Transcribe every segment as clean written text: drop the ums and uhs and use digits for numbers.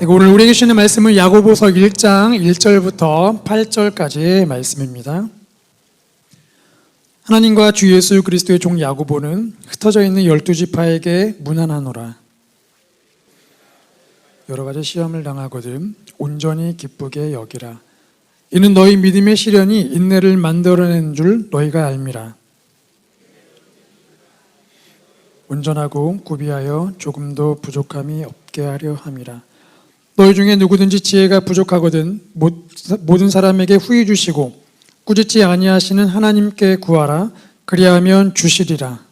오늘 우리에게 주시는 말씀은 야고보서 1장 1절부터 8절까지의 말씀입니다. 하나님과 주 예수 그리스도의 종 야고보는 흩어져 있는 12지파에게 문안하노라. 여러 가지 시험을 당하거든 온전히 기쁘게 여기라. 이는 너희 믿음의 시련이 인내를 만들어낸 줄 너희가 알미라. 온전하고 구비하여 조금도 부족함이 없게 하려 함이라. 너희 중에 누구든지 지혜가 부족하거든 모든 사람에게 후히 주시고 꾸짖지 아니하시는 하나님께 구하라. 그리하면 주시리라.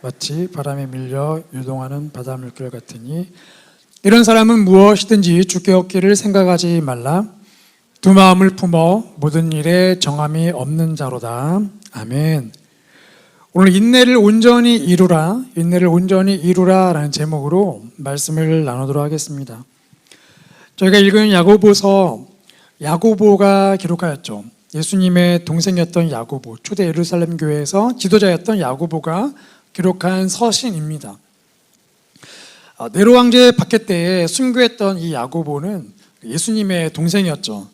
마치 바람에 밀려 유동하는 바닷물결 같으니 이런 사람은 무엇이든지 주께 얻기를 생각하지 말라. 두 마음을 품어 모든 일에 정함이 없는 자로다. 아멘. 오늘 인내를 온전히 이루라, 인내를 온전히 이루라라는 제목으로 말씀을 나누도록 하겠습니다. 저희가 읽은 야고보서, 야고보가 기록하였죠. 예수님의 동생이었던 야고보, 초대 예루살렘 교회에서 지도자였던 야고보가 기록한 서신입니다. 네로 황제 박해 때에 순교했던 이 야고보는 예수님의 동생이었죠.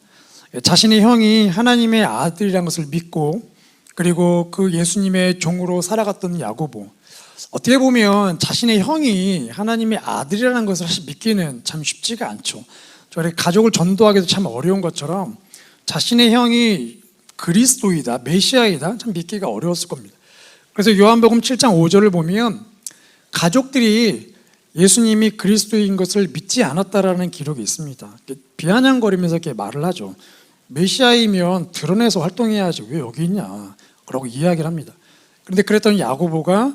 자신의 형이 하나님의 아들이라는 것을 믿고 그리고 그 예수님의 종으로 살아갔던 야고보, 어떻게 보면 자신의 형이 하나님의 아들이라는 것을 사실 믿기는 참 쉽지가 않죠. 저희 가족을 전도하기도 참 어려운 것처럼 자신의 형이 그리스도이다, 메시아이다 참 믿기가 어려웠을 겁니다. 그래서 요한복음 7장 5절을 보면 가족들이 예수님이 그리스도인 것을 믿지 않았다라는 기록이 있습니다. 비아냥거리면서 이렇게 말을 하죠. 메시아이면 드러내서 활동해야지 왜 여기 있냐 라고 이야기를 합니다. 그런데 그랬던 야고보가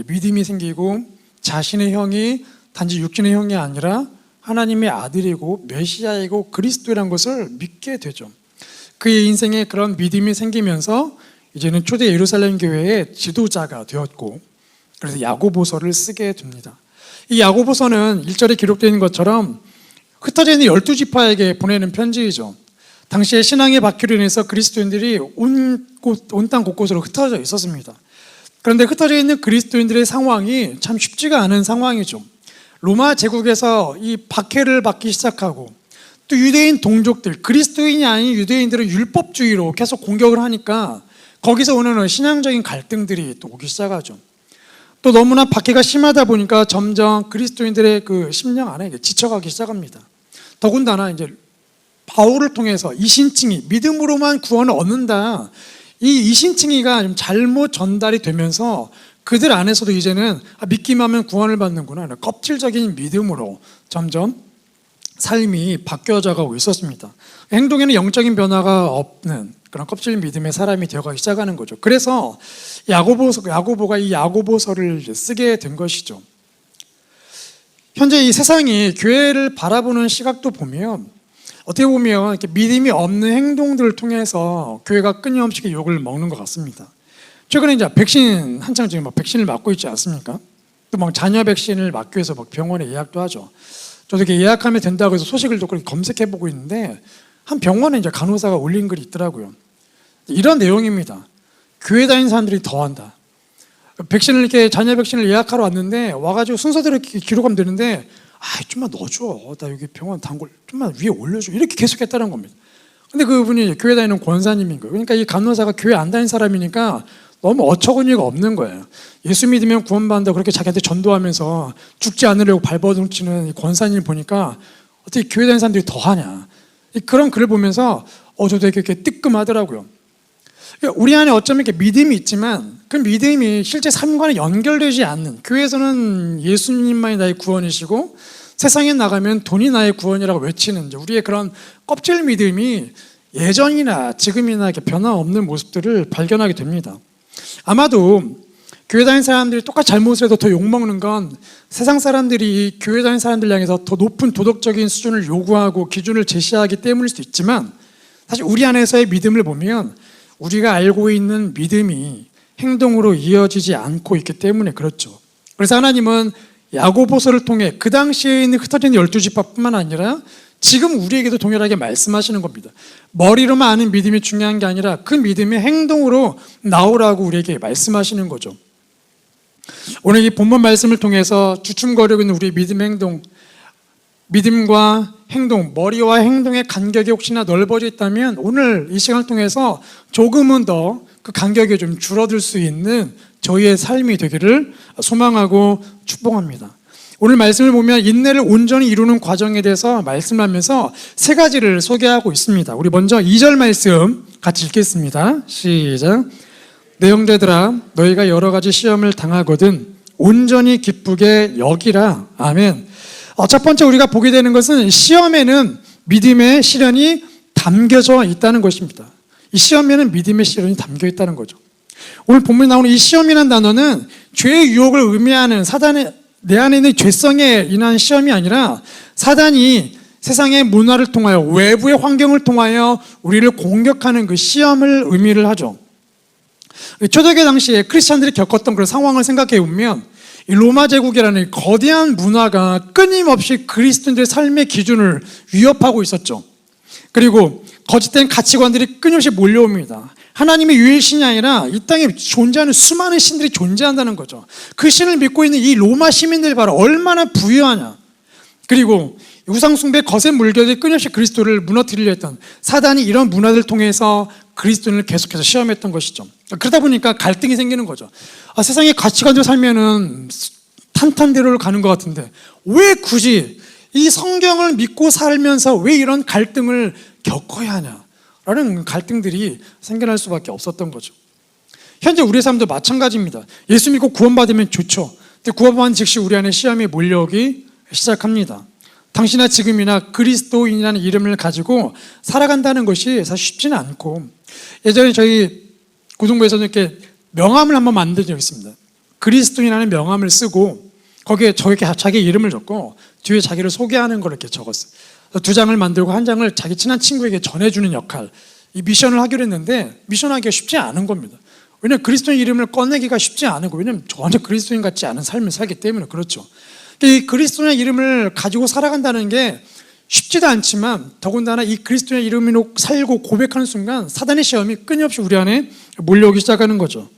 믿음이 생기고 자신의 형이 단지 육신의 형이 아니라 하나님의 아들이고 메시아이고 그리스도라는 것을 믿게 되죠. 그의 인생에 그런 믿음이 생기면서 이제는 초대 예루살렘 교회의 지도자가 되었고, 그래서 야고보서를 쓰게 됩니다. 이 야고보서는 1절에 기록되어 있는 것처럼 흩어져 있는 12지파에게 보내는 편지이죠. 당시에 신앙의 바퀴로 인해서 그리스도인들이 온 땅 곳곳으로 흩어져 있었습니다. 그런데 흩어져 있는 그리스도인들의 상황이 참 쉽지가 않은 상황이죠. 로마 제국에서 이 박해를 받기 시작하고 또 유대인 동족들, 그리스도인이 아닌 유대인들은 율법주의로 계속 공격을 하니까 거기서 오는 신앙적인 갈등들이 또 오기 시작하죠. 또 너무나 박해가 심하다 보니까 점점 그리스도인들의 그 심령 안에 지쳐가기 시작합니다. 더군다나 이제 바울을 통해서 이신칭의, 믿음으로만 구원을 얻는다, 이 이신칭의가 좀 잘못 전달이 되면서 그들 안에서도 이제는 믿기만 하면 구원을 받는구나, 껍질적인 믿음으로 점점 삶이 바뀌어져 가고 있었습니다. 행동에는 영적인 변화가 없는 그런 껍질 믿음의 사람이 되어가기 시작하는 거죠. 그래서 야고보가 이 야고보서를 쓰게 된 것이죠. 현재 이 세상이 교회를 바라보는 시각도 보면 어떻게 보면 이렇게 믿음이 없는 행동들을 통해서 교회가 끊임없이 욕을 먹는 것 같습니다. 최근에 이제 백신 한창 지금 백신을 맞고 있지 않습니까? 또 막 자녀 백신을 맞기 위해서 막 병원에 예약도 하죠. 저도 이렇게 예약하면 된다고 해서 소식을 듣고 검색해 보고 있는데 한 병원에 이제 간호사가 올린 글이 있더라고요. 이런 내용입니다. 교회 다니는 사람들이 더한다. 백신을 이렇게 자녀 백신을 예약하러 왔는데 와가지고 순서대로 이렇게 기록하면 되는데 좀만 넣어줘. 나 여기 병원 단골 좀만 위에 올려줘. 이렇게 계속했다는 겁니다. 근데 그분이 교회 다니는 권사님인 거예요. 그러니까 이 간호사가 교회 안 다니는 사람이니까 너무 어처구니가 없는 거예요. 예수 믿으면 구원받는다 그렇게 자기한테 전도하면서 죽지 않으려고 발버둥치는 이 권사님 보니까 어떻게 교회 다니는 사람들이 더 하냐. 그런 글을 보면서 저도 되게 뜨끔하더라고요. 그러니까 우리 안에 어쩌면 이렇게 믿음이 있지만 그 믿음이 실제 삶과는 연결되지 않는, 교회에서는 예수님만이 나의 구원이시고 세상에 나가면 돈이 나의 구원이라고 외치는 우리의 그런 껍질 믿음이 예전이나 지금이나 이렇게 변화없는 모습들을 발견하게 됩니다. 아마도 교회 다니는 사람들이 똑같이 잘못을 해도 더 욕먹는 건 세상 사람들이 교회 다니는 사람들 향해서 더 높은 도덕적인 수준을 요구하고 기준을 제시하기 때문일 수도 있지만, 사실 우리 안에서의 믿음을 보면 우리가 알고 있는 믿음이 행동으로 이어지지 않고 있기 때문에 그렇죠. 그래서 하나님은 야고보서를 통해 그 당시에 있는 흩어진 12지파뿐만 아니라 지금 우리에게도 동일하게 말씀하시는 겁니다. 머리로만 아는 믿음이 중요한 게 아니라 그 믿음의 행동으로 나오라고 우리에게 말씀하시는 거죠. 오늘 이 본문 말씀을 통해서 주춤거리고 있는 우리 믿음의 행동, 믿음과 행동, 머리와 행동의 간격이 혹시나 넓어져 있다면 오늘 이 시간을 통해서 조금은 더 그 간격이 좀 줄어들 수 있는 저희의 삶이 되기를 소망하고 축복합니다. 오늘 말씀을 보면 인내를 온전히 이루는 과정에 대해서 말씀하면서 세 가지를 소개하고 있습니다. 우리 먼저 2절 말씀 같이 읽겠습니다. 시작. 내 형제들아, 너희가 여러 가지 시험을 당하거든 온전히 기쁘게 여기라. 아멘. 첫 번째 우리가 보게 되는 것은 시험에는 믿음의 시련이 담겨져 있다는 것입니다. 이 시험에는 믿음의 시련이 담겨 있다는 거죠. 오늘 본문에 나오는 이 시험이라는 단어는 죄의 유혹을 의미하는 사단의 내 안에 있는 죄성에 인한 시험이 아니라 사단이 세상의 문화를 통하여 외부의 환경을 통하여 우리를 공격하는 그 시험을 의미를 하죠. 초대교회 당시에 크리스찬들이 겪었던 그런 상황을 생각해 보면 이 로마 제국이라는 거대한 문화가 끊임없이 그리스도인들의 삶의 기준을 위협하고 있었죠. 그리고 거짓된 가치관들이 끊임없이 몰려옵니다. 하나님의 유일신이 아니라 이 땅에 존재하는 수많은 신들이 존재한다는 거죠. 그 신을 믿고 있는 이 로마 시민들이 바로 얼마나 부유하냐. 그리고 우상숭배 거센 물결이 끊임없이 그리스도를 무너뜨리려 했던 사단이 이런 문화들을 통해서 그리스도인을 계속해서 시험했던 것이죠. 그러다 보니까 갈등이 생기는 거죠. 세상의 가치관대로 살면은 탄탄대로를 가는 것 같은데 왜 굳이 이 성경을 믿고 살면서 왜 이런 갈등을 겪어야 하냐 라는 갈등들이 생겨날 수밖에 없었던 거죠. 현재 우리의 삶도 마찬가지입니다. 예수 믿고 구원받으면 좋죠. 근데 구원받은 즉시 우리 안에 시험이 몰려오기 시작합니다. 당시나 지금이나 그리스도인이라는 이름을 가지고 살아간다는 것이 사실 쉽지는 않고, 예전에 저희 고등부에서는 이렇게 명함을 한번 만든 적이 있습니다. 그리스도인이라는 명함을 쓰고 거기에 자기 이름을 적고 뒤에 자기를 소개하는 걸 이렇게 적었어요. 2장을 만들고 1장을 자기 친한 친구에게 전해주는 역할, 이 미션을 하기로 했는데 미션하기가 쉽지 않은 겁니다. 왜냐하면 그리스도인 이름을 꺼내기가 쉽지 않고, 왜냐하면 전혀 그리스도인 같지 않은 삶을 살기 때문에 그렇죠. 이 그리스도의 이름을 가지고 살아간다는 게 쉽지도 않지만 더군다나 이 그리스도의 이름으로 살고 고백하는 순간 사단의 시험이 끊임없이 우리 안에 몰려오기 시작하는 거죠.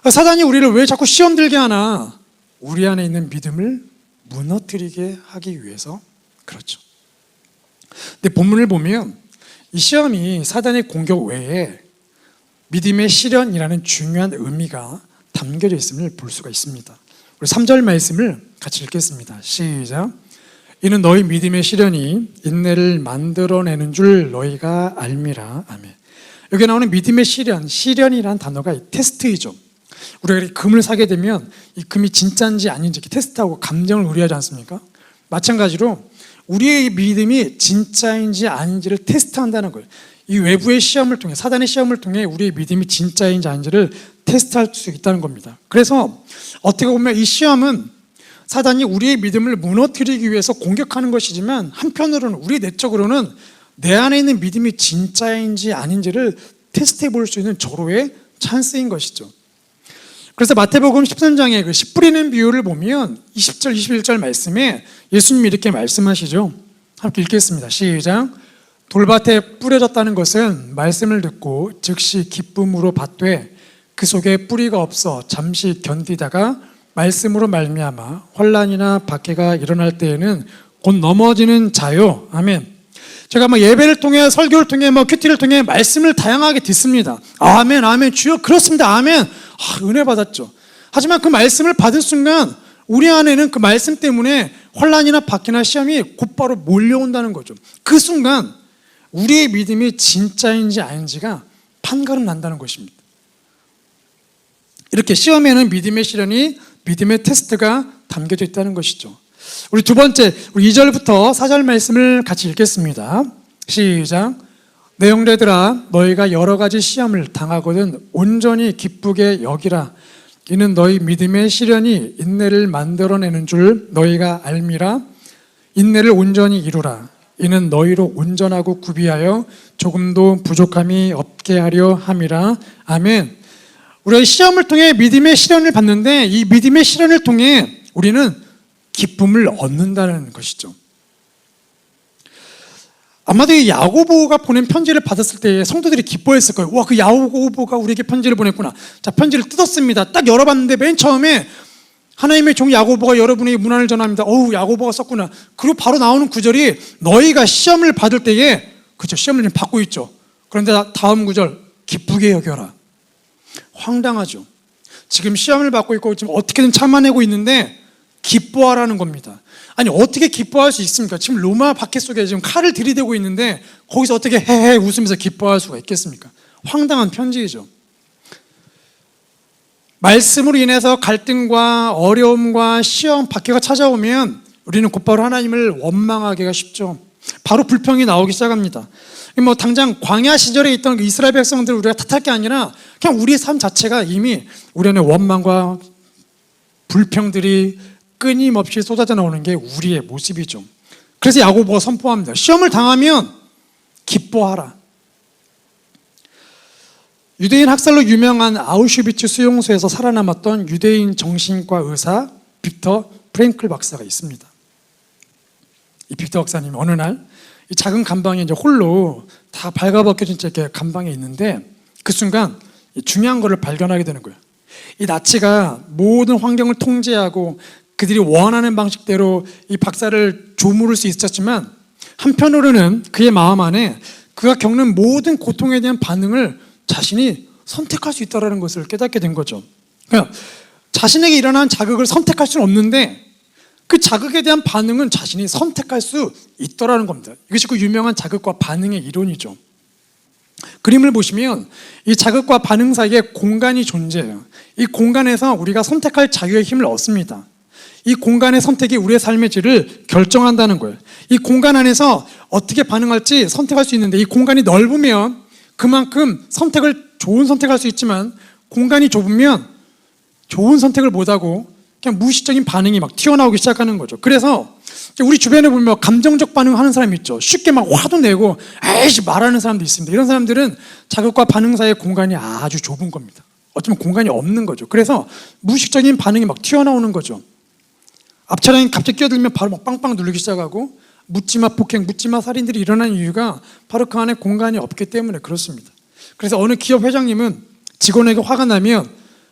사단이 우리를 왜 자꾸 시험 들게 하나? 우리 안에 있는 믿음을 무너뜨리게 하기 위해서 그렇죠. 근데 본문을 보면 이 시험이 사단의 공격 외에 믿음의 시련이라는 중요한 의미가 담겨져 있음을 볼 수가 있습니다. 우리 3절 말씀을 같이 읽겠습니다. 시작. 이는 너희 믿음의 시련이 인내를 만들어내는 줄 너희가 알미라. 아멘. 여기 나오는 믿음의 시련이라는 단어가 테스트이죠. 우리가 금을 사게 되면 이 금이 진짜인지 아닌지 테스트하고 감정을 의뢰하지 않습니까? 마찬가지로 우리의 믿음이 진짜인지 아닌지를 테스트한다는 거예요. 이 외부의 시험을 통해, 사단의 시험을 통해 우리의 믿음이 진짜인지 아닌지를 테스트할 수 있다는 겁니다. 그래서 어떻게 보면 이 시험은 사단이 우리의 믿음을 무너뜨리기 위해서 공격하는 것이지만, 한편으로는 우리 내적으로는 내 안에 있는 믿음이 진짜인지 아닌지를 테스트해 볼 수 있는 절호의 찬스인 것이죠. 그래서 마태복음 13장의 그 씨 뿌리는 비유를 보면 20절, 21절 말씀에 예수님이 이렇게 말씀하시죠. 함께 읽겠습니다. 시작. 돌밭에 뿌려졌다는 것은 말씀을 듣고 즉시 기쁨으로 받되 그 속에 뿌리가 없어 잠시 견디다가 말씀으로 말미암아 환난이나 박해가 일어날 때에는 곧 넘어지는 자요. 아멘. 제가 예배를 통해, 설교를 통해, 큐티를 통해 말씀을 다양하게 듣습니다. 아멘, 아멘, 주여 그렇습니다. 아멘. 은혜 받았죠. 하지만 그 말씀을 받은 순간 우리 안에는 그 말씀 때문에 환난이나 박해나 시험이 곧바로 몰려온다는 거죠. 그 순간 우리의 믿음이 진짜인지 아닌지가 판가름 난다는 것입니다. 이렇게 시험에는 믿음의 시련이, 믿음의 테스트가 담겨져 있다는 것이죠. 우리 두 번째, 우리 2절부터 4절 말씀을 같이 읽겠습니다. 시작. 내 형제들아, 너희가 여러 가지 시험을 당하거든 온전히 기쁘게 여기라. 이는 너희 믿음의 시련이 인내를 만들어내는 줄 너희가 알미라. 인내를 온전히 이루라. 이는 너희로 온전하고 구비하여 조금도 부족함이 없게 하려 함이라. 아멘. 우리가 시험을 통해 믿음의 시련을 받는데 이 믿음의 시련을 통해 우리는 기쁨을 얻는다는 것이죠. 아마도 이 야고보가 보낸 편지를 받았을 때 성도들이 기뻐했을 거예요. 와, 그 야고보가 우리에게 편지를 보냈구나. 자, 편지를 뜯었습니다. 딱 열어봤는데 맨 처음에 하나님의 종 야고보가 여러분에게 문안을 전합니다. 어우, 야고보가 썼구나. 그리고 바로 나오는 구절이 너희가 시험을 받을 때에, 그렇죠, 시험을 지금 받고 있죠. 그런데 다음 구절, 기쁘게 여겨라. 황당하죠. 지금 시험을 받고 있고 지금 어떻게든 참아내고 있는데 기뻐하라는 겁니다. 아니, 어떻게 기뻐할 수 있습니까? 지금 로마 박해 속에 지금 칼을 들이대고 있는데 거기서 어떻게 헤헤 웃으면서 기뻐할 수가 있겠습니까? 황당한 편지이죠. 말씀으로 인해서 갈등과 어려움과 시험, 박해가 찾아오면 우리는 곧바로 하나님을 원망하기가 쉽죠. 바로 불평이 나오기 시작합니다. 뭐 당장 광야 시절에 있던 이스라엘 백성들을 우리가 탓할 게 아니라 그냥 우리의 삶 자체가 이미 우리 안에 원망과 불평들이 끊임없이 쏟아져 나오는 게 우리의 모습이죠. 그래서 야고보가 선포합니다. 시험을 당하면 기뻐하라. 유대인 학살로 유명한 아우슈비츠 수용소에서 살아남았던 유대인 정신과 의사 빅터 프랭클 박사가 있습니다. 이 빅터 박사님이 어느 날 이 작은 감방에 이제 홀로 다 발가벗겨진 채 이렇게 감방에 있는데 그 순간 중요한 것을 발견하게 되는 거예요. 이 나치가 모든 환경을 통제하고 그들이 원하는 방식대로 이 박사를 조무를 수 있었지만 한편으로는 그의 마음 안에 그가 겪는 모든 고통에 대한 반응을 자신이 선택할 수 있다는 것을 깨닫게 된 거죠. 그러니까 자신에게 일어난 자극을 선택할 수는 없는데 그 자극에 대한 반응은 자신이 선택할 수 있더라는 겁니다. 이것이 그 유명한 자극과 반응의 이론이죠. 그림을 보시면 이 자극과 반응 사이에 공간이 존재해요. 이 공간에서 우리가 선택할 자유의 힘을 얻습니다. 이 공간의 선택이 우리의 삶의 질을 결정한다는 거예요. 이 공간 안에서 어떻게 반응할지 선택할 수 있는데 이 공간이 넓으면 그만큼 좋은 선택을 할 수 있지만 공간이 좁으면 좋은 선택을 못하고 그냥 무의식적인 반응이 막 튀어나오기 시작하는 거죠. 그래서 우리 주변에 보면 감정적 반응하는 사람이 있죠. 쉽게 막 화도 내고 에이씨 말하는 사람도 있습니다. 이런 사람들은 자극과 반응 사이의 공간이 아주 좁은 겁니다. 어쩌면 공간이 없는 거죠. 그래서 무의식적인 반응이 막 튀어나오는 거죠. 앞차량이 갑자기 끼어들면 바로 막 빵빵 누르기 시작하고 묻지마 폭행, 묻지마 살인들이 일어나는 이유가 바로 그 안에 공간이 없기 때문에 그렇습니다. 그래서 어느 기업 회장님은 직원에게 화가 나면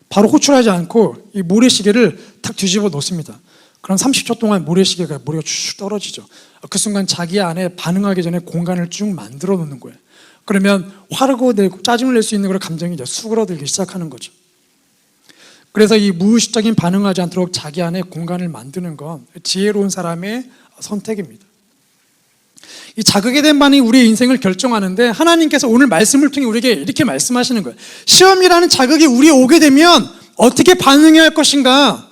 바로 호출하지 않고 이 모래시계를 탁 뒤집어 놓습니다. 그럼 30초 동안 모래시계가 머리가 쭉 떨어지죠. 그 순간 자기 안에 반응하기 전에 공간을 쭉 만들어 놓는 거예요. 그러면 화르고 내고 짜증을 낼 수 있는 그런 감정이 이제 수그러들기 시작하는 거죠. 그래서 이 무의식적인 반응하지 않도록 자기 안에 공간을 만드는 건 지혜로운 사람의 선택입니다. 이 자극에 대한 반응이 우리의 인생을 결정하는데 하나님께서 오늘 말씀을 통해 우리에게 이렇게 말씀하시는 거예요. 시험이라는 자극이 우리에 오게 되면 어떻게 반응해야 할 것인가?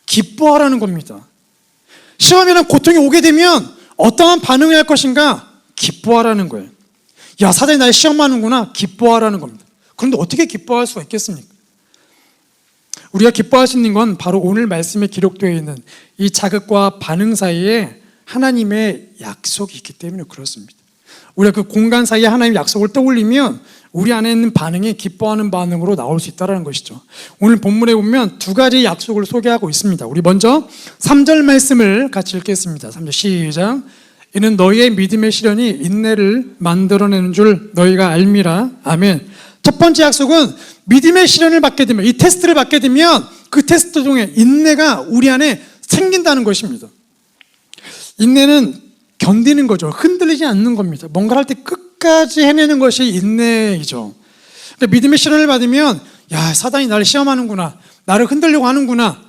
기뻐하라는 겁니다. 시험이라는 고통이 오게 되면 어떠한 반응을 할 것인가? 기뻐하라는 거예요. 야, 사단이 날 시험하는구나. 기뻐하라는 겁니다. 그런데 어떻게 기뻐할 수가 있겠습니까? 우리가 기뻐할 수 있는 건 바로 오늘 말씀에 기록되어 있는 이 자극과 반응 사이에 하나님의 약속이 있기 때문에 그렇습니다. 우리가 그 공간 사이에 하나님의 약속을 떠올리면 우리 안에 있는 반응이 기뻐하는 반응으로 나올 수 있다는 것이죠. 오늘 본문에 보면 두 가지 약속을 소개하고 있습니다. 우리 먼저 3절 말씀을 같이 읽겠습니다. 3절 시작. 이는 너희의 믿음의 시련이 인내를 만들어내는 줄 너희가 알미라. 아멘. 첫 번째 약속은 믿음의 시련을 받게 되면, 이 테스트를 받게 되면 그 테스트 중에 인내가 우리 안에 생긴다는 것입니다. 인내는 견디는 거죠. 흔들리지 않는 겁니다. 뭔가를 할 때 끝까지 해내는 것이 인내이죠. 그러니까 믿음의 시련을 받으면 야, 사단이 나를 시험하는구나, 나를 흔들려고 하는구나,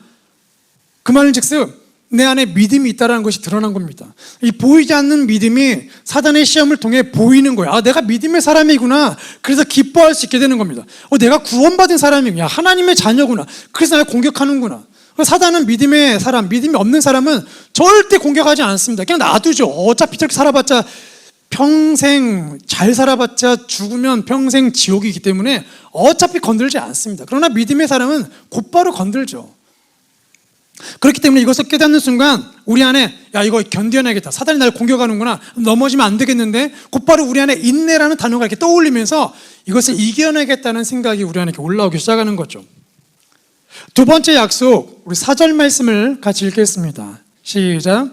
그 말은즉슨 내 안에 믿음이 있다는 것이 드러난 겁니다. 이 보이지 않는 믿음이 사단의 시험을 통해 보이는 거예요. 아, 내가 믿음의 사람이구나. 그래서 기뻐할 수 있게 되는 겁니다. 내가 구원받은 사람이구나, 하나님의 자녀구나, 그래서 날 공격하는구나. 사단은 믿음의 사람, 믿음이 없는 사람은 절대 공격하지 않습니다. 그냥 놔두죠. 어차피 저렇게 살아봤자 평생, 잘 살아봤자 죽으면 평생 지옥이기 때문에 어차피 건들지 않습니다. 그러나 믿음의 사람은 곧바로 건들죠. 그렇기 때문에 이것을 깨닫는 순간 우리 안에 야, 이거 견뎌내야겠다, 사단이 나를 공격하는구나, 넘어지면 안 되겠는데, 곧바로 우리 안에 인내라는 단어가 이렇게 떠올리면서 이것을 이겨내겠다는 생각이 우리 안에 이렇게 올라오기 시작하는 거죠. 두 번째 약속, 우리 4절 말씀을 같이 읽겠습니다. 시작.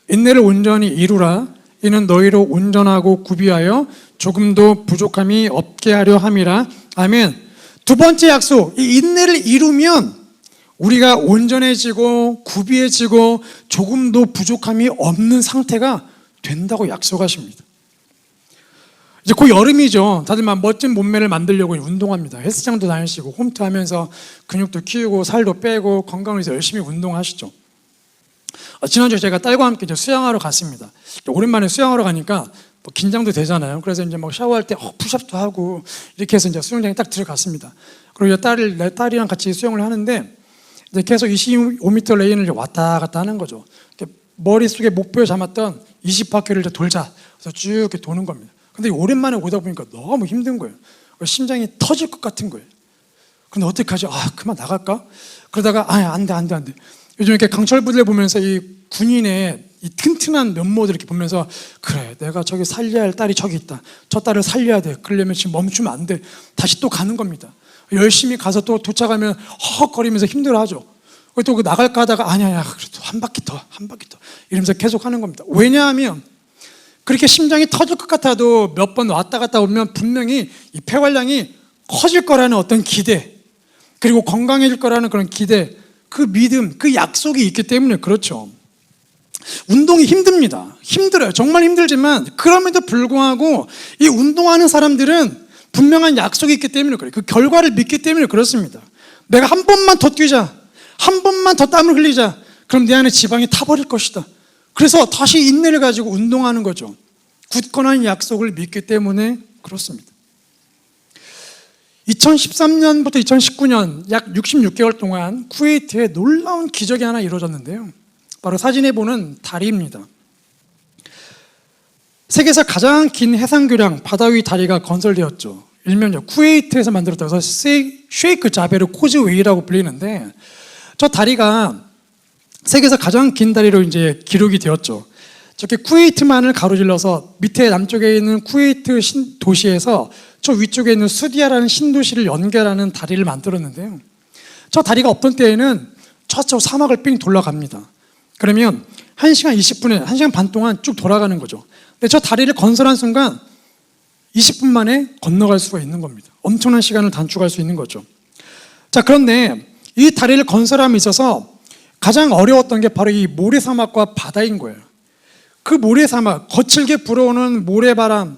인내를 온전히 이루라. 이는 너희로 온전하고 구비하여 조금도 부족함이 없게 하려 함이라. 아멘. 두 번째 약속, 이 인내를 이루면 우리가 온전해지고 구비해지고 조금도 부족함이 없는 상태가 된다고 약속하십니다. 이제 곧 여름이죠. 다들 막 멋진 몸매를 만들려고 운동합니다. 헬스장도 다니시고 홈트하면서 근육도 키우고 살도 빼고 건강을 위해서 열심히 운동하시죠. 지난주에 제가 딸과 함께 이제 수영하러 갔습니다. 오랜만에 수영하러 가니까 뭐 긴장도 되잖아요. 그래서 이제 막 샤워할 때 푸시업도 하고 이렇게 해서 이제 수영장에 딱 들어갔습니다. 그리고 이제 내 딸이랑 같이 수영을 하는데 이제 계속 25m 레인을 왔다 갔다 하는 거죠. 머릿속에 목표에 잡았던 20바퀴를 이제 돌자. 그래서 쭉 이렇게 도는 겁니다. 근데 오랜만에 오다 보니까 너무 힘든 거예요. 심장이 터질 것 같은 거예요. 근데 어떡하죠? 그만 나갈까? 그러다가 안 돼. 요즘 이렇게 강철 부대를 보면서 이 군인의 이 튼튼한 면모들 이렇게 보면서 그래, 내가 저기 살려야 할 딸이 저기 있다. 저 딸을 살려야 돼. 그러려면 지금 멈추면 안 돼. 다시 또 가는 겁니다. 열심히 가서 또 도착하면 허헉거리면서 힘들어하죠. 또 나갈까 하다가 아니야, 그래도 한 바퀴 더 이러면서 계속 하는 겁니다. 왜냐하면 그렇게 심장이 터질 것 같아도 몇 번 왔다 갔다 오면 분명히 이 폐활량이 커질 거라는 어떤 기대, 그리고 건강해질 거라는 그런 기대, 그 믿음, 그 약속이 있기 때문에 그렇죠. 운동이 힘들어요. 정말 힘들지만 그럼에도 불구하고 이 운동하는 사람들은 분명한 약속이 있기 때문에 그래요. 그 결과를 믿기 때문에 그렇습니다. 내가 한 번만 더 뛰자, 한 번만 더 땀을 흘리자, 그럼 내 안에 지방이 타버릴 것이다. 그래서 다시 인내를 가지고 운동하는 거죠. 굳건한 약속을 믿기 때문에 그렇습니다. 2013년부터 2019년 약 66개월 동안 쿠웨이트에 놀라운 기적이 하나 이루어졌는데요. 바로 사진에 보는 다리입니다. 세계에서 가장 긴 해상교량 바다 위 다리가 건설되었죠. 일명 쿠웨이트에서 만들었다고 해서 쉐이크 자베르 코즈웨이라고 불리는데, 저 다리가 세계에서 가장 긴 다리로 이제 기록이 되었죠. 저렇게 쿠웨이트만을 가로질러서 밑에 남쪽에 있는 쿠웨이트 도시에서 저 위쪽에 있는 수디아라는 신도시를 연결하는 다리를 만들었는데요. 저 다리가 없던 때에는 저쪽 사막을 삥 돌아갑니다. 그러면 1시간 20분에 1시간 반 동안 쭉 돌아가는 거죠. 근데 저 다리를 건설한 순간 20분 만에 건너갈 수가 있는 겁니다. 엄청난 시간을 단축할 수 있는 거죠. 자, 그런데 이 다리를 건설함에 있어서 가장 어려웠던 게 바로 이 모래사막과 바다인 거예요. 그 모래사막, 거칠게 불어오는 모래바람,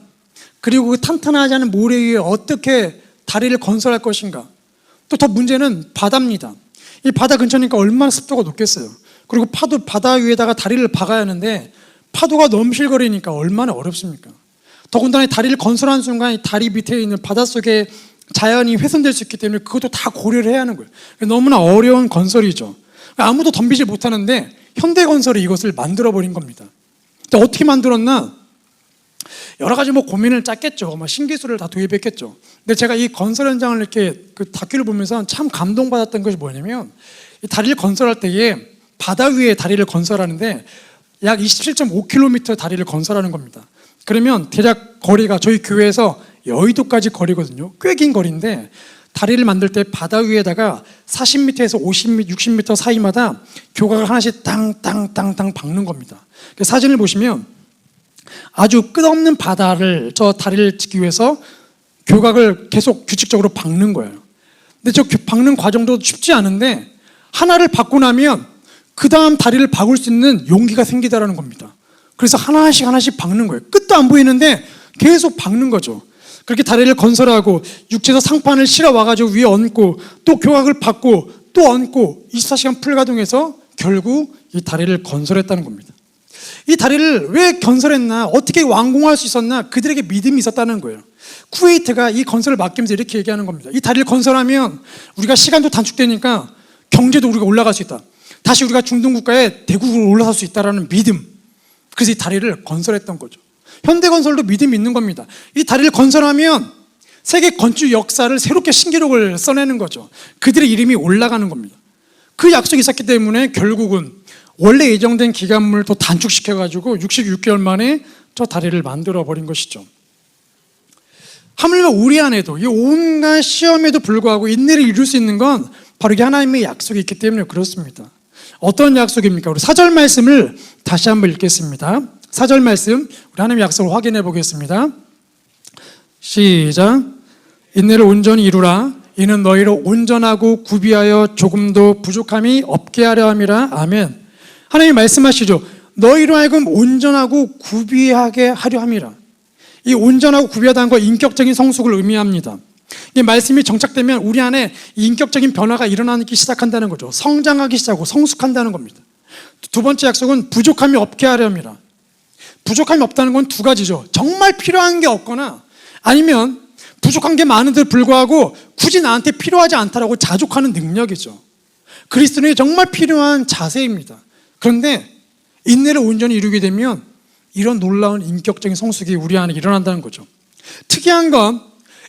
그리고 그 탄탄하지 않은 모래 위에 어떻게 다리를 건설할 것인가. 또 더 문제는 바다입니다. 이 바다 근처니까 얼마나 습도가 높겠어요. 그리고 바다 위에다가 다리를 박아야 하는데 파도가 넘실거리니까 얼마나 어렵습니까? 더군다나 다리를 건설한 순간 이 다리 밑에 있는 바닷속에 자연이 훼손될 수 있기 때문에 그것도 다 고려를 해야 하는 거예요. 너무나 어려운 건설이죠. 아무도 덤비지 못하는데 현대건설이 이것을 만들어버린 겁니다. 어떻게 만들었나? 여러 가지 고민을 짰겠죠. 신기술을 다 도입했겠죠. 근데 제가 이 건설 현장을 이렇게 그 다큐를 보면서 참 감동받았던 것이 뭐냐면, 이 다리를 건설할 때에 바다 위에 다리를 건설하는데 약 27.5km 다리를 건설하는 겁니다. 그러면 대략 거리가 저희 교회에서 여의도까지 거리거든요. 꽤 긴 거리인데 다리를 만들 때 바다 위에다가 40m에서 50m, 60m 사이마다 교각을 하나씩 땅땅땅땅 박는 겁니다. 사진을 보시면 아주 끝없는 바다를 저 다리를 짓기 위해서 교각을 계속 규칙적으로 박는 거예요. 근데 저 박는 과정도 쉽지 않은데 하나를 박고 나면 그 다음 다리를 박을 수 있는 용기가 생기다라는 겁니다. 그래서 하나씩 박는 거예요. 끝도 안 보이는데 계속 박는 거죠. 그렇게 다리를 건설하고 육지에서 상판을 실어 와가지고 위에 얹고 또 교각을 박고 또 얹고 24시간 풀가동해서 결국 이 다리를 건설했다는 겁니다. 이 다리를 왜 건설했나, 어떻게 완공할 수 있었나, 그들에게 믿음이 있었다는 거예요. 쿠웨이트가 이 건설을 맡기면서 이렇게 얘기하는 겁니다. 이 다리를 건설하면 우리가 시간도 단축되니까 경제도 우리가 올라갈 수 있다. 다시 우리가 중동 국가의 대국으로 올라설 수 있다라는 믿음. 그래서 이 다리를 건설했던 거죠. 현대건설도 믿음이 있는 겁니다. 이 다리를 건설하면 세계 건축 역사를 새롭게 신기록을 써내는 거죠. 그들의 이름이 올라가는 겁니다. 그 약속이 있었기 때문에 결국은 원래 예정된 기간을 더 단축시켜가지고 66개월 만에 저 다리를 만들어버린 것이죠. 하물며 우리 안에도 이 온갖 시험에도 불구하고 인내를 이룰 수 있는 건 바로 이게 하나님의 약속이 있기 때문에 그렇습니다. 어떤 약속입니까? 우리 4절 말씀을 다시 한번 읽겠습니다. 4절 말씀, 우리 하나님의 약속을 확인해 보겠습니다. 시작. 인내를 온전히 이루라. 이는 너희를 온전하고 구비하여 조금도 부족함이 없게 하려 함이라. 아멘. 하나님 말씀하시죠. 너희로 하여금 온전하고 구비하게 하려 함이라. 이 온전하고 구비하다는 건 인격적인 성숙을 의미합니다. 이 말씀이 정착되면 우리 안에 인격적인 변화가 일어나기 시작한다는 거죠. 성장하기 시작하고 성숙한다는 겁니다. 두 번째 약속은 부족함이 없게 하려 함이라. 부족함이 없다는 건 두 가지죠. 정말 필요한 게 없거나 아니면 부족한 게 많은데 불구하고 굳이 나한테 필요하지 않다라고 자족하는 능력이죠. 그리스도인이 정말 필요한 자세입니다. 그런데 인내를 온전히 이루게 되면 이런 놀라운 인격적인 성숙이 우리 안에 일어난다는 거죠. 특이한 건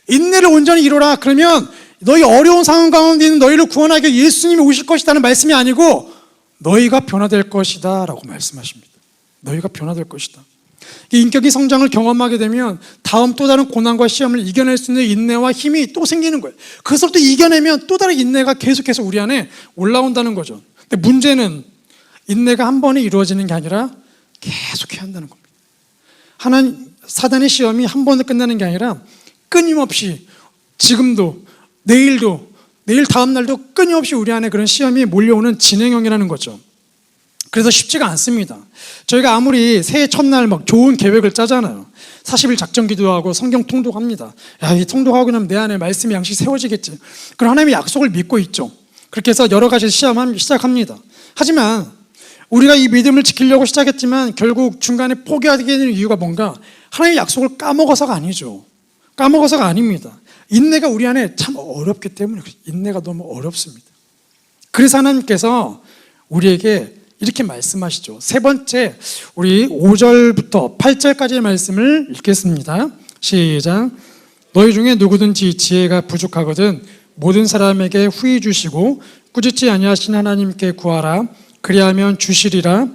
인내를 온전히 이루라 그러면 너희 어려운 상황 가운데 있는 너희를 구원하기 위해 예수님이 오실 것이라는 말씀이 아니고 너희가 변화될 것이다 라고 말씀하십니다. 너희가 변화될 것이다. 인격의 성장을 경험하게 되면 다음 또 다른 고난과 시험을 이겨낼 수 있는 인내와 힘이 또 생기는 거예요. 그것을 또 이겨내면 또 다른 인내가 계속해서 우리 안에 올라온다는 거죠. 근데 문제는 인내가 한 번에 이루어지는 게 아니라 계속해야 한다는 겁니다. 사단의 시험이 한 번에 끝나는 게 아니라 끊임없이 지금도 내일도 내일 다음 날도 끊임없이 우리 안에 그런 시험이 몰려오는 진행형이라는 거죠. 그래서 쉽지가 않습니다. 저희가 아무리 새해 첫날 막 좋은 계획을 짜잖아요. 40일 작전 기도하고 성경 통독합니다. 야, 이 통독하고 나면 내 안에 말씀의 양식이 세워지겠지. 그럼 하나님의 약속을 믿고 있죠. 그렇게 해서 여러 가지 시작합니다. 하지만 우리가 이 믿음을 지키려고 시작했지만 결국 중간에 포기하게 되는 이유가 뭔가 하나님의 약속을 까먹어서가 아니죠. 까먹어서가 아닙니다. 인내가 우리 안에 참 어렵기 때문에 인내가 너무 어렵습니다. 그래서 하나님께서 우리에게 이렇게 말씀하시죠. 세 번째, 우리 5절부터 8절까지의 말씀을 읽겠습니다. 시작. 너희 중에 누구든지 지혜가 부족하거든 모든 사람에게 후히 주시고 꾸짖지 아니하신 하나님께 구하라. 그리하면 주시리라.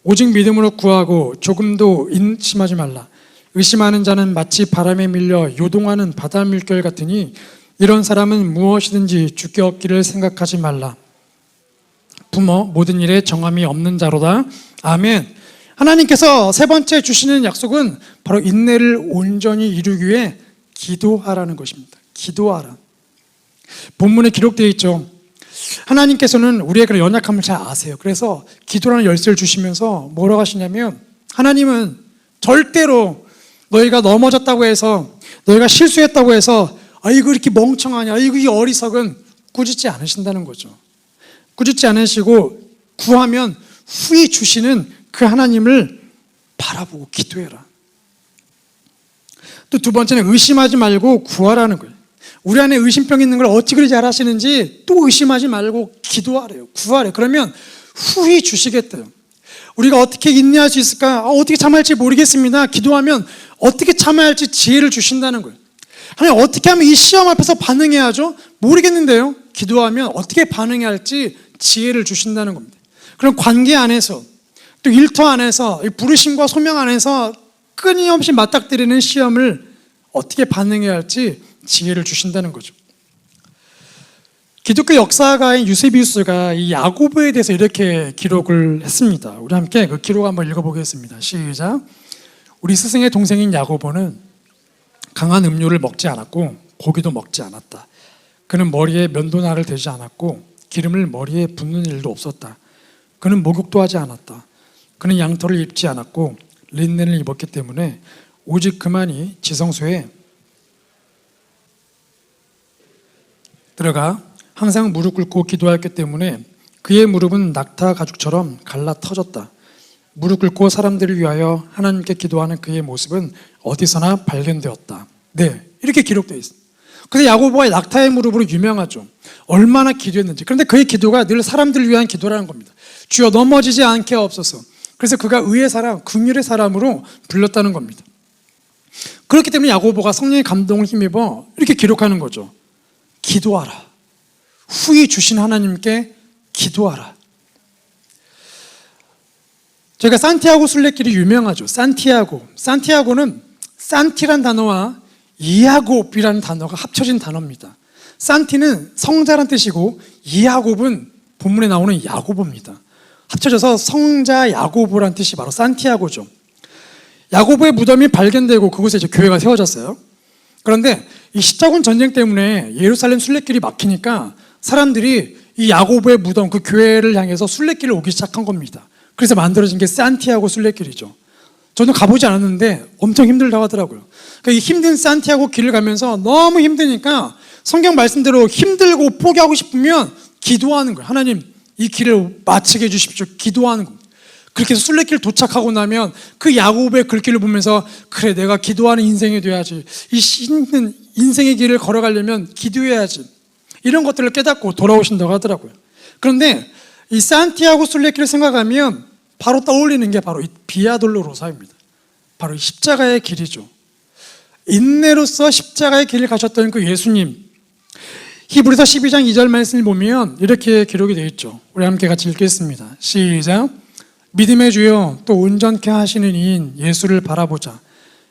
오직 믿음으로 구하고 조금도 의심하지 말라. 의심하는 자는 마치 바람에 밀려 요동하는 바다 물결 같으니 이런 사람은 무엇이든지 주께 얻기를 생각하지 말라. 부모 모든 일에 정함이 없는 자로다. 아멘. 하나님께서 세 번째 주시는 약속은 바로 인내를 온전히 이루기 위해 기도하라는 것입니다. 기도하라. 본문에 기록되어 있죠. 하나님께서는 우리의 그런 연약함을 잘 아세요. 그래서 기도라는 열쇠를 주시면서 뭐라고 하시냐면 하나님은 절대로 너희가 넘어졌다고 해서 너희가 실수했다고 해서 아이고 이렇게 멍청하냐 아이고 이 어리석은 꾸짖지 않으신다는 거죠. 꾸짖지 않으시고 구하면 후히 주시는 그 하나님을 바라보고 기도해라. 또 두 번째는 의심하지 말고 구하라는 거예요. 우리 안에 의심병이 있는 걸 어찌 그리 잘 하시는지 또 의심하지 말고 기도하래요. 구하래요. 그러면 후히 주시겠대요. 우리가 어떻게 인내할 수 있을까? 어떻게 참을지 모르겠습니다. 기도하면 어떻게 참아야 할지 지혜를 주신다는 거예요. 하나님 어떻게 하면 이 시험 앞에서 반응해야 하죠? 모르겠는데요. 기도하면 어떻게 반응해야 할지 지혜를 주신다는 겁니다. 그럼 관계 안에서 또 일터 안에서 부르심과 소명 안에서 끊임없이 맞닥뜨리는 시험을 어떻게 반응해야 할지 지혜를 주신다는 거죠. 기독교 역사가인 유세비우스가 이 야고보에 대해서 이렇게 기록을 했습니다. 우리 함께 그 기록 한번 읽어보겠습니다. 시작. 우리 스승의 동생인 야고보는 강한 음료를 먹지 않았고 고기도 먹지 않았다. 그는 머리에 면도날을 대지 않았고 기름을 머리에 붓는 일도 없었다. 그는 목욕도 하지 않았다. 그는 양털을 입지 않았고 린넨을 입었기 때문에 오직 그만이 지성소에 들어가 항상 무릎 꿇고 기도하였기 때문에 그의 무릎은 낙타 가죽처럼 갈라 터졌다. 무릎 꿇고 사람들을 위하여 하나님께 기도하는 그의 모습은 어디서나 발견되었다. 네, 이렇게 기록되어 있습니다. 그래서 야고보가 낙타의 무릎으로 유명하죠. 얼마나 기도했는지. 그런데 그의 기도가 늘 사람들을 위한 기도라는 겁니다. 주여 넘어지지 않게 하옵소서. 그래서 그가 의의 사람, 긍휼의 사람으로 불렸다는 겁니다. 그렇기 때문에 야고보가 성령의 감동을 힘입어 이렇게 기록하는 거죠. 기도하라. 후히 주신 하나님께 기도하라. 저희가 산티아고 순례길이 유명하죠. 산티아고는 산티란 단어와 이야곱이라는 단어가 합쳐진 단어입니다. 산티는 성자란 뜻이고 이야곱은 본문에 나오는 야고보입니다. 합쳐져서 성자 야고보란 뜻이 바로 산티아고죠. 야고보의 무덤이 발견되고 그곳에 이제 교회가 세워졌어요. 그런데 이 십자군 전쟁 때문에 예루살렘 순례길이 막히니까 사람들이 이 야고보의 무덤, 그 교회를 향해서 순례길을 오기 시작한 겁니다. 그래서 만들어진 게 산티아고 순례길이죠. 저는 가보지 않았는데 엄청 힘들다고 하더라고요. 그러니까 이 힘든 산티아고 길을 가면서 너무 힘드니까 성경 말씀대로 힘들고 포기하고 싶으면 기도하는 거예요. 하나님, 이 길을 마치게 해주십시오. 기도하는 겁니다. 그렇게 해서 순례길 도착하고 나면 그 야고보의 글귀를 보면서 그래, 내가 기도하는 인생이 돼야지. 이 힘든 인생의 길을 걸어가려면 기도해야지. 이런 것들을 깨닫고 돌아오신다고 하더라고요. 그런데 이 산티아고 순례길을 생각하면 바로 떠올리는 게 바로 이 비아 돌로로사입니다. 바로 이 십자가의 길이죠. 인내로서 십자가의 길을 가셨던 그 예수님, 히브리서 12장 2절 말씀을 보면 이렇게 기록이 되어 있죠. 우리 함께 같이 읽겠습니다. 시작. 믿음의 주여 또 온전케 하시는 이인 예수를 바라보자.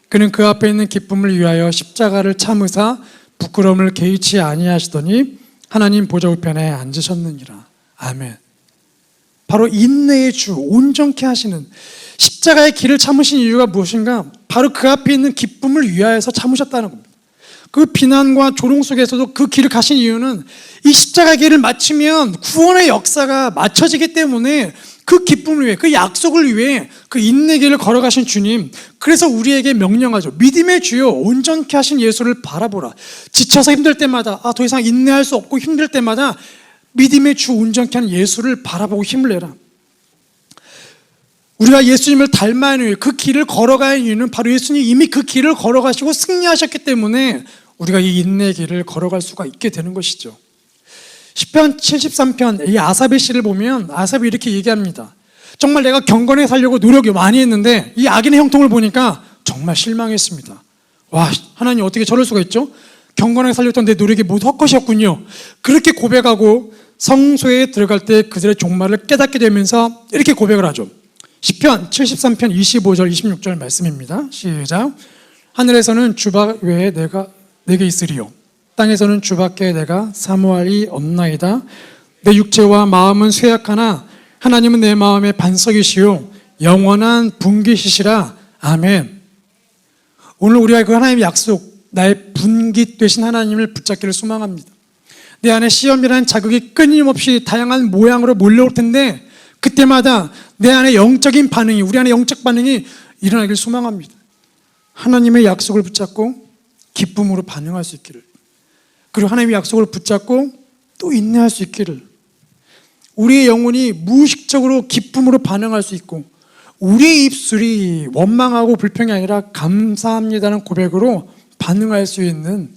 그는 그 앞에 있는 기쁨을 위하여 십자가를 참으사 부끄러움을 개의치 아니하시더니 하나님 보좌 우편에 앉으셨느니라. 아멘. 바로 인내의 주, 온전케 하시는, 십자가의 길을 참으신 이유가 무엇인가? 바로 그 앞에 있는 기쁨을 위하여서 참으셨다는 겁니다. 그 비난과 조롱 속에서도 그 길을 가신 이유는 이 십자가 길을 마치면 구원의 역사가 맞춰지기 때문에 그 기쁨을 위해, 그 약속을 위해 그 인내 길을 걸어가신 주님, 그래서 우리에게 명령하죠. 믿음의 주여 온전케 하신 예수를 바라보라. 지쳐서 힘들 때마다, 더 이상 인내할 수 없고 힘들 때마다 믿음의 주 온전케 하는 예수를 바라보고 힘을 내라. 우리가 예수님을 닮아야 하는 이유, 그 길을 걸어가야 하는 이유는 바로 예수님이 이미 그 길을 걸어가시고 승리하셨기 때문에 우리가 이 인내의 길을 걸어갈 수가 있게 되는 것이죠. 시편 73편 이 아삽의 시를 보면 아삽이 이렇게 얘기합니다. 정말 내가 경건하게 살려고 노력을 많이 했는데 이 악인의 형통을 보니까 정말 실망했습니다. 와, 하나님 어떻게 저럴 수가 있죠? 경건하게 살렸던 내 노력이 모두 헛것이었군요. 그렇게 고백하고 성소에 들어갈 때 그들의 종말을 깨닫게 되면서 이렇게 고백을 하죠. 시편 73편 25절 26절 말씀입니다. 시작. 하늘에서는 주밖 외에 내게 있으리요, 땅에서는 주밖에 내가 사모할 이 없나이다. 내 육체와 마음은 쇠약하나 하나님은 내 마음의 반석이시요 영원한 분깃이시라. 아멘. 오늘 우리가 그 하나님의 약속, 나의 분깃 되신 하나님을 붙잡기를 소망합니다. 내 안에 시험이라는 자극이 끊임없이 다양한 모양으로 몰려올 텐데 그때마다 내 안에 영적인 반응이, 우리 안에 영적 반응이 일어나기를 소망합니다. 하나님의 약속을 붙잡고 기쁨으로 반응할 수 있기를, 그리고 하나님의 약속을 붙잡고 또 인내할 수 있기를, 우리의 영혼이 무의식적으로 기쁨으로 반응할 수 있고 우리의 입술이 원망하고 불평이 아니라 감사합니다는 고백으로 반응할 수 있는,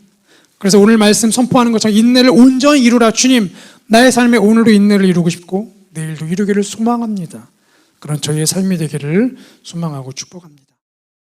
그래서 오늘 말씀 선포하는 것처럼 인내를 온전히 이루라. 주님, 나의 삶에 오늘도 인내를 이루고 싶고 내일도 이루기를 소망합니다. 그런 저희의 삶이 되기를 소망하고 축복합니다.